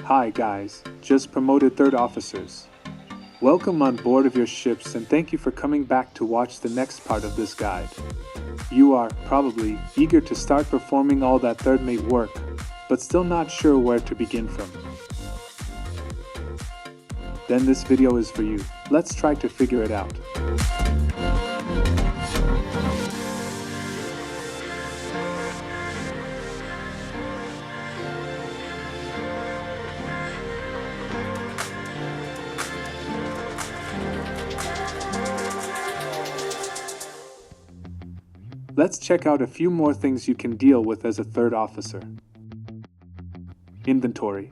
Hi guys, just promoted third officers. Welcome on board of your ships and thank you for coming back to watch the next part of this guide. You are, probably, eager to start performing all that third mate work, but still not sure where to begin from. Then this video is for you. Let's try to figure it out. Let's check out a few more things you can deal with as a third officer. Inventory.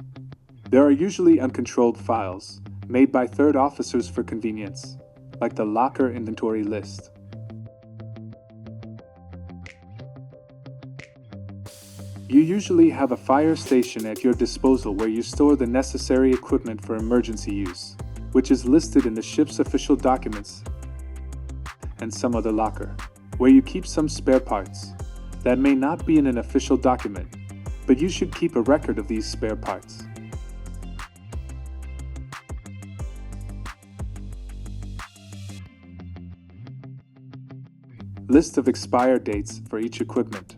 There are usually uncontrolled files, made by third officers for convenience, like the locker inventory list. You usually have a fire station at your disposal where you store the necessary equipment for emergency use, which is listed in the ship's official documents, and some other locker, where you keep some spare parts that may not be in an official document, but you should keep a record of these spare parts. List of expired dates for each equipment.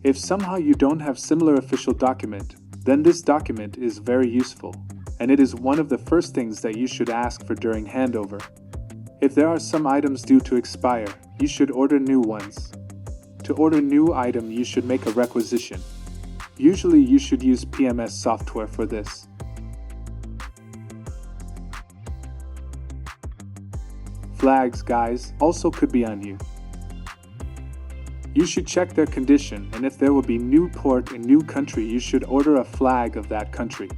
If somehow you don't have similar official document, then this document is very useful, and it is one of the first things that you should ask for during handover. If there are some items due to expire, you should order new ones. To order new item, you should make a requisition. Usually you should use PMS software for this. Flags, guys, also could be on you. You should check their condition, and if there will be new port in new country, you should order a flag of that country.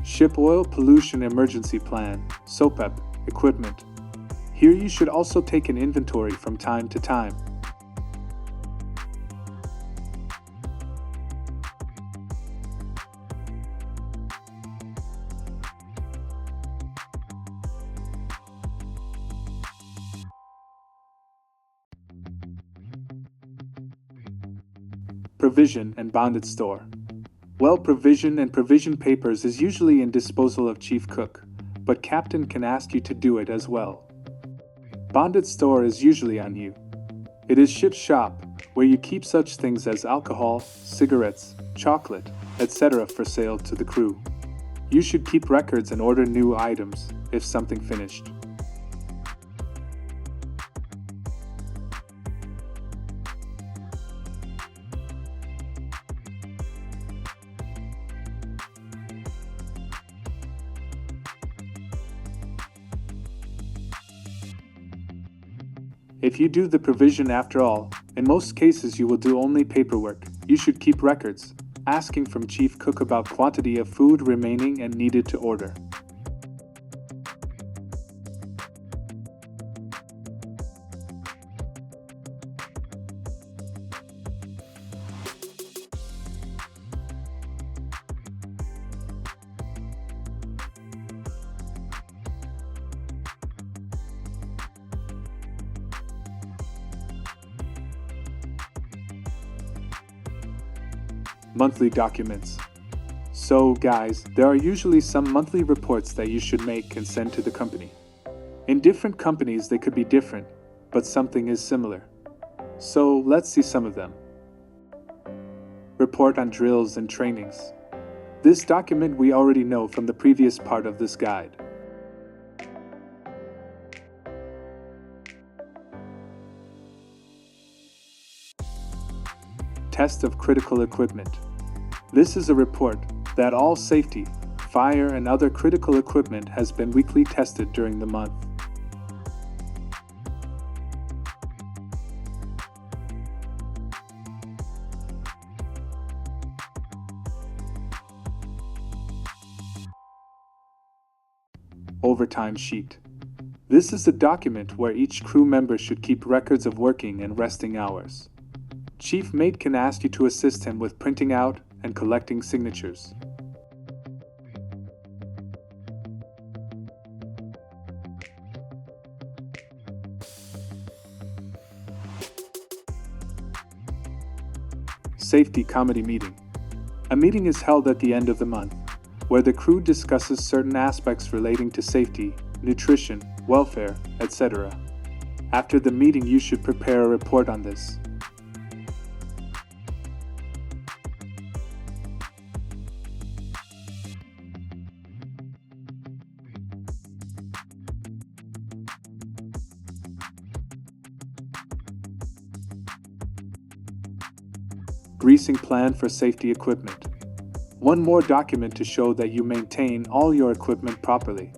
Ship Oil Pollution Emergency Plan, SOPEP, equipment. Here you should also take an inventory from time to time. Provision and bonded store. Well, provision and provision papers is usually in disposal of chief cook, but captain can ask you to do it as well. Bonded store is usually on you. It is ship's shop, where you keep such things as alcohol, cigarettes, chocolate, etc. for sale to the crew. You should keep records and order new items, if something finished. If you do the provision after all, in most cases you will do only paperwork. You should keep records, asking from chief cook about quantity of food remaining and needed to order. Monthly documents. So guys, there are usually some monthly reports that you should make and send to the company. In different companies they could be different, but something is similar. So let's see some of them. Report on drills and trainings. This document we already know from the previous part of this guide. Test of critical equipment. This is a report that all safety, fire and other critical equipment has been weekly tested during the month. Overtime sheet. This is a document where each crew member should keep records of working and resting hours. Chief Mate can ask you to assist him with printing out and collecting signatures. Safety Committee Meeting. A meeting is held at the end of the month, where the crew discusses certain aspects relating to safety, nutrition, welfare, etc. After the meeting, you should prepare a report on this. Greasing plan for safety equipment. One more document to show that you maintain all your equipment properly.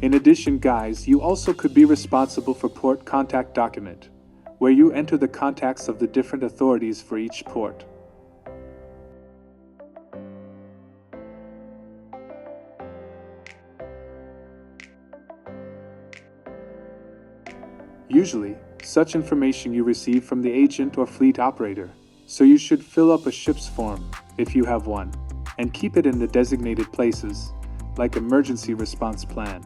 In addition, guys, you also could be responsible for port contact document, where you enter the contacts of the different authorities for each port. Usually, such information you receive from the agent or fleet operator, so you should fill up a ship's form, if you have one, and keep it in the designated places, like emergency response plan.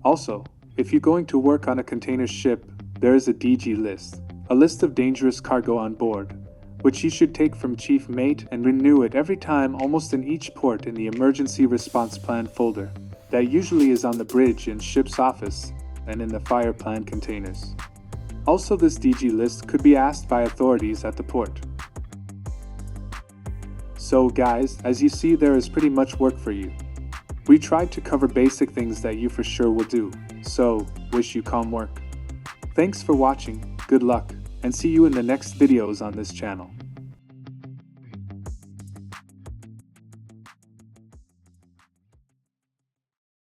Also, if you're going to work on a container ship, there is a DG list, a list of dangerous cargo on board, which you should take from Chief Mate and renew it every time almost in each port in the Emergency Response Plan folder, that usually is on the bridge in ship's office and in the fire plan containers. Also, this DG list could be asked by authorities at the port. So guys, as you see, there is pretty much work for you. We tried to cover basic things that you for sure will do, so wish you calm work. Thanks for watching, good luck, and see you in the next videos on this channel.